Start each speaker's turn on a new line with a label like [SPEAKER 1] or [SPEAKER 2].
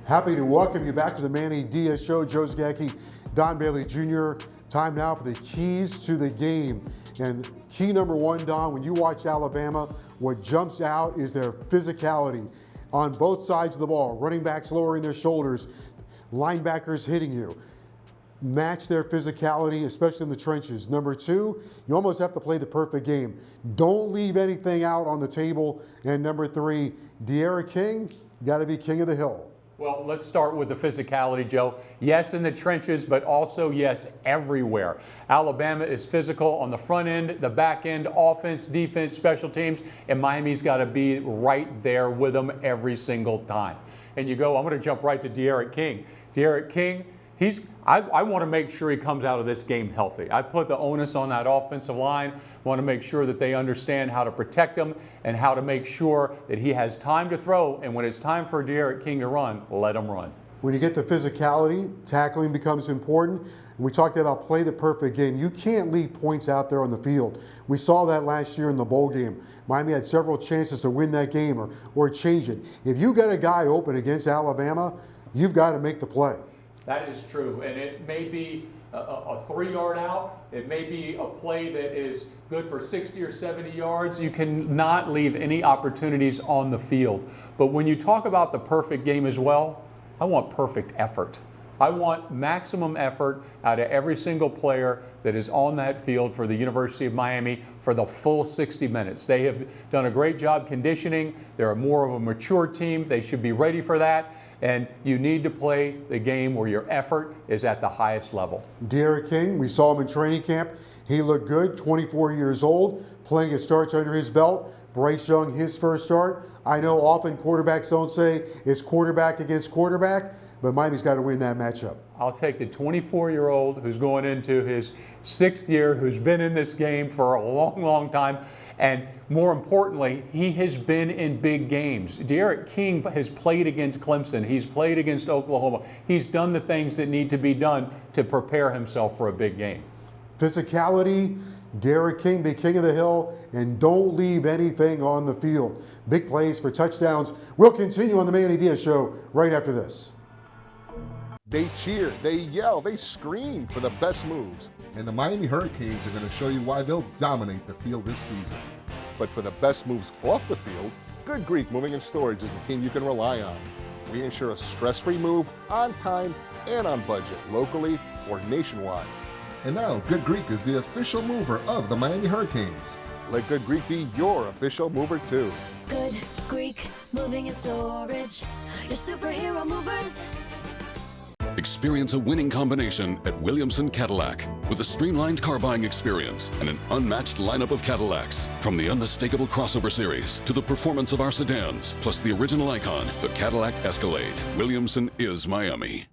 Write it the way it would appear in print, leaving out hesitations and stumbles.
[SPEAKER 1] Happy to welcome you back to the Manny Diaz Show. Joe Zagacki, Don Bailey Jr. Time now for the keys to the game. And key number one, Don, when you watch Alabama, what jumps out is their physicality on both sides of the ball. Running backs lowering their shoulders, linebackers hitting you. Match their physicality, especially in the trenches. Number two, you almost have to play the perfect game. Don't leave anything out on the table. And number three, D'Eriq King, got to be king of the hill.
[SPEAKER 2] Well, let's start with the physicality, Joe. Yes, in the trenches, but also, yes, everywhere. Alabama is physical on the front end, the back end, offense, defense, special teams, and Miami's got to be right there with them every single time. And you go, I'm going to jump right to D'Eriq King. D'Eriq King, I want to make sure he comes out of this game healthy. I put the onus on that offensive line. Want to make sure that they understand how to protect him and how to make sure that he has time to throw. And when it's time for D'Eriq King to run, let him run.
[SPEAKER 1] When you get to physicality, tackling becomes important. And we talked about play the perfect game. You can't leave points out there on the field. We saw that last year in the bowl game. Miami had several chances to win that game or change it. If you get a guy open against Alabama, you've got to make the play.
[SPEAKER 2] That is true, and it may be a 3-yard out. It may be a play that is good for 60 or 70 yards. You cannot leave any opportunities on the field. But when you talk about the perfect game as well, I want perfect effort. I want maximum effort out of every single player that is on that field for the University of Miami for the full 60 minutes. They have done a great job conditioning. They're more of a mature team. They should be ready for that. And you need to play the game where your effort is at the highest level.
[SPEAKER 1] D'Eriq King, we saw him in training camp. He looked good, 24 years old, plenty of starts under his belt. Bryce Young, his first start. I know often quarterbacks don't say it's quarterback against quarterback, but Miami's got to win that matchup.
[SPEAKER 2] I'll take the 24-year-old who's going into his 6th year, who's been in this game for a long, long time. And more importantly, he has been in big games. D'Eriq King has played against Clemson. He's played against Oklahoma. He's done the things that need to be done to prepare himself for a big game.
[SPEAKER 1] Physicality, D'Eriq King, be king of the hill, and don't leave anything on the field. Big plays for touchdowns. We'll continue on the Manny Diaz Show right after this.
[SPEAKER 3] They cheer, they yell, they scream for the best moves.
[SPEAKER 4] And the Miami Hurricanes are going to show you why they'll dominate the field this season.
[SPEAKER 3] But for the best moves off the field, Good Greek Moving and Storage is the team you can rely on. We ensure a stress-free move on time and on budget, locally or nationwide.
[SPEAKER 4] And now, Good Greek is the official mover of the Miami Hurricanes.
[SPEAKER 3] Let Good Greek be your official mover too.
[SPEAKER 5] Good Greek Moving and Storage, your superhero movers.
[SPEAKER 6] Experience a winning combination at Williamson Cadillac with a streamlined car buying experience and an unmatched lineup of Cadillacs. From the unmistakable crossover series to the performance of our sedans, plus the original icon, the Cadillac Escalade. Williamson is Miami.